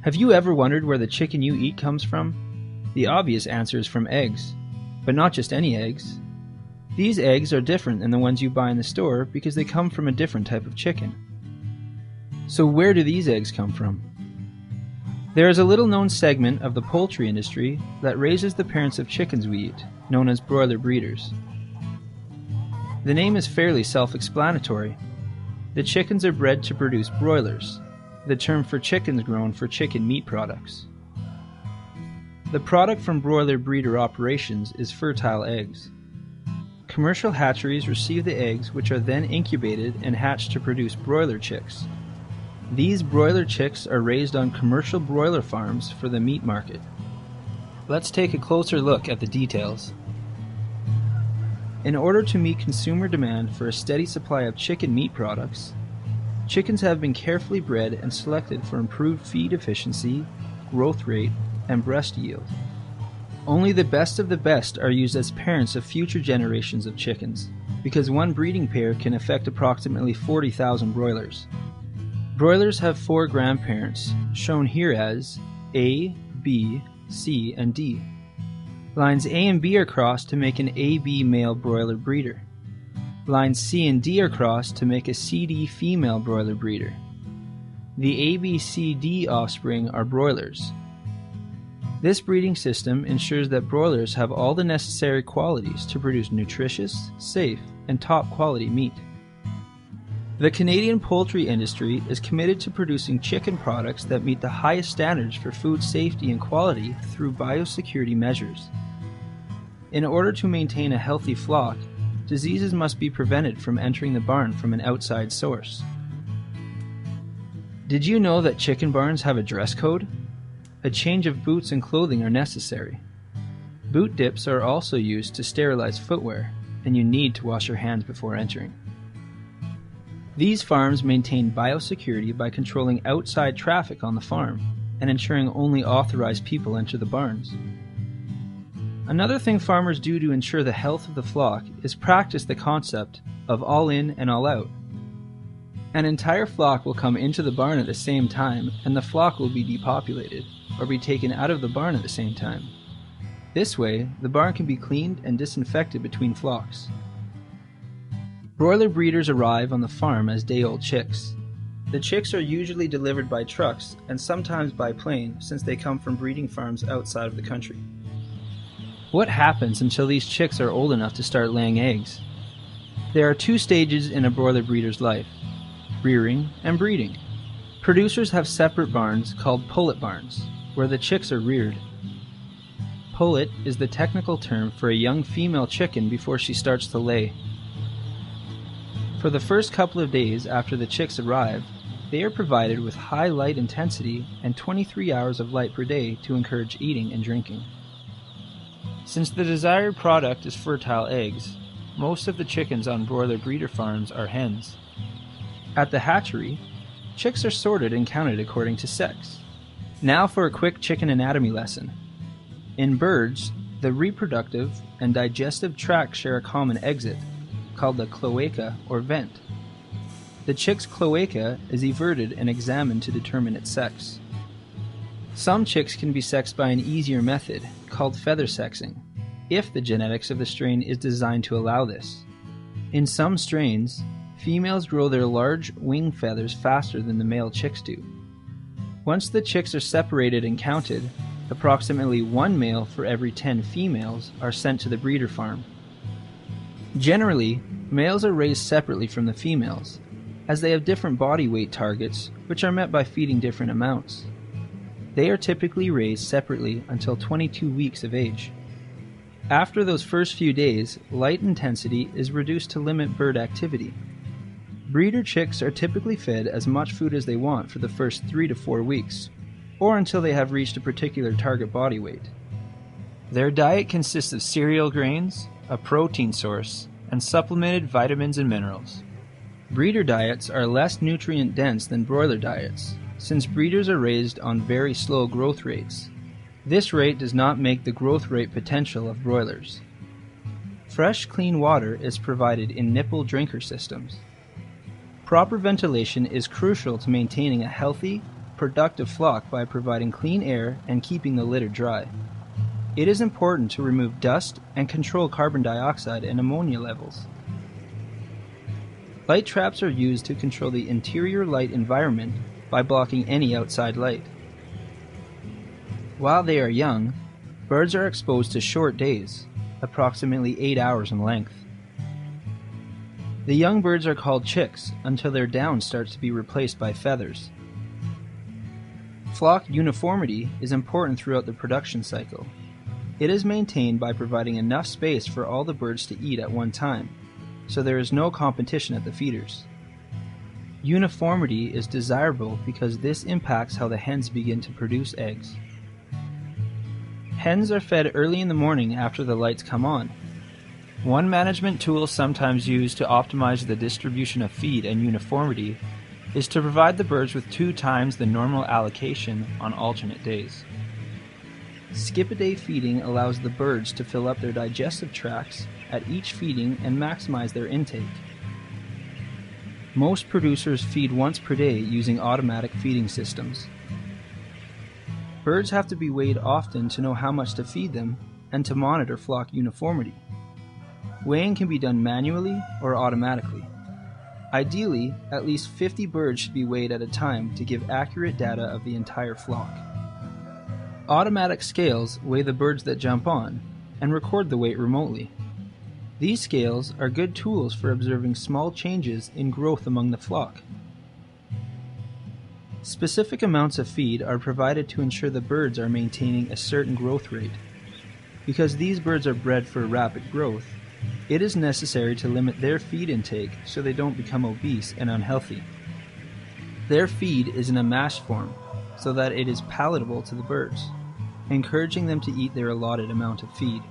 Have you ever wondered where the chicken you eat comes from? The obvious answer is from eggs. But not just any eggs. These eggs are different than the ones you buy in the store because they come from a different type of chicken. So where do these eggs come from? There is a little-known segment of the poultry industry that raises the parents of chickens we eat, known as broiler breeders. The name is fairly self-explanatory. The chickens are bred to produce broilers, the term for chickens grown for chicken meat products. The product from broiler breeder operations is fertile eggs. Commercial hatcheries receive the eggs, which are then incubated and hatched to produce broiler chicks. These broiler chicks are raised on commercial broiler farms for the meat market. Let's take a closer look at the details. In order to meet consumer demand for a steady supply of chicken meat products, chickens have been carefully bred and selected for improved feed efficiency, growth rate, and breast yield. Only the best of the best are used as parents of future generations of chickens, because one breeding pair can affect approximately 40,000 broilers. Broilers have 4 grandparents, shown here as A, B, C, and D. Lines A and B are crossed to make an AB male broiler breeder. Lines C and D are crossed to make a CD female broiler breeder. The ABCD offspring are broilers. This breeding system ensures that broilers have all the necessary qualities to produce nutritious, safe, and top quality meat. The Canadian poultry industry is committed to producing chicken products that meet the highest standards for food safety and quality through biosecurity measures. In order to maintain a healthy flock, diseases must be prevented from entering the barn from an outside source. Did you know that chicken barns have a dress code? A change of boots and clothing are necessary. Boot dips are also used to sterilize footwear, and you need to wash your hands before entering. These farms maintain biosecurity by controlling outside traffic on the farm and ensuring only authorized people enter the barns. Another thing farmers do to ensure the health of the flock is practice the concept of all in and all out. An entire flock will come into the barn at the same time, and the flock will be depopulated, or be taken out of the barn at the same time. This way, the barn can be cleaned and disinfected between flocks. Broiler breeders arrive on the farm as day-old chicks. The chicks are usually delivered by trucks and sometimes by plane, since they come from breeding farms outside of the country. What happens until these chicks are old enough to start laying eggs? There are 2 stages in a broiler breeder's life: rearing and breeding. Producers have separate barns called pullet barns, where the chicks are reared. Pullet is the technical term for a young female chicken before she starts to lay. For the first couple of days after the chicks arrive, they are provided with high light intensity and 23 hours of light per day to encourage eating and drinking. Since the desired product is fertile eggs, most of the chickens on broiler breeder farms are hens. At the hatchery, chicks are sorted and counted according to sex. Now for a quick chicken anatomy lesson. In birds, the reproductive and digestive tracts share a common exit, called the cloaca or vent. The chick's cloaca is everted and examined to determine its sex. Some chicks can be sexed by an easier method, called feather sexing, if the genetics of the strain is designed to allow this. In some strains, females grow their large wing feathers faster than the male chicks do. Once the chicks are separated and counted, approximately 1 male for every 10 females are sent to the breeder farm. Generally, males are raised separately from the females, as they have different body weight targets, which are met by feeding different amounts. They are typically raised separately until 22 weeks of age. After those first few days, light intensity is reduced to limit bird activity. Breeder chicks are typically fed as much food as they want for the first 3 to 4 weeks, or until they have reached a particular target body weight. Their diet consists of cereal grains, a protein source, and supplemented vitamins and minerals. Breeder diets are less nutrient dense than broiler diets, since breeders are raised on very slow growth rates. This rate does not make the growth rate potential of broilers. Fresh, clean water is provided in nipple drinker systems. Proper ventilation is crucial to maintaining a healthy, productive flock by providing clean air and keeping the litter dry. It is important to remove dust and control carbon dioxide and ammonia levels. Light traps are used to control the interior light environment by blocking any outside light. While they are young, birds are exposed to short days, approximately 8 hours in length. The young birds are called chicks until their down starts to be replaced by feathers. Flock uniformity is important throughout the production cycle. It is maintained by providing enough space for all the birds to eat at one time, so there is no competition at the feeders. Uniformity is desirable because this impacts how the hens begin to produce eggs. Hens are fed early in the morning after the lights come on. One management tool sometimes used to optimize the distribution of feed and uniformity is to provide the birds with 2 times the normal allocation on alternate days. Skip-a-day feeding allows the birds to fill up their digestive tracts at each feeding and maximize their intake. Most producers feed once per day using automatic feeding systems. Birds have to be weighed often to know how much to feed them and to monitor flock uniformity. Weighing can be done manually or automatically. Ideally, at least 50 birds should be weighed at a time to give accurate data of the entire flock. Automatic scales weigh the birds that jump on and record the weight remotely. These scales are good tools for observing small changes in growth among the flock. Specific amounts of feed are provided to ensure the birds are maintaining a certain growth rate. Because these birds are bred for rapid growth, it is necessary to limit their feed intake so they don't become obese and unhealthy. Their feed is in a mash form so that it is palatable to the birds, encouraging them to eat their allotted amount of feed.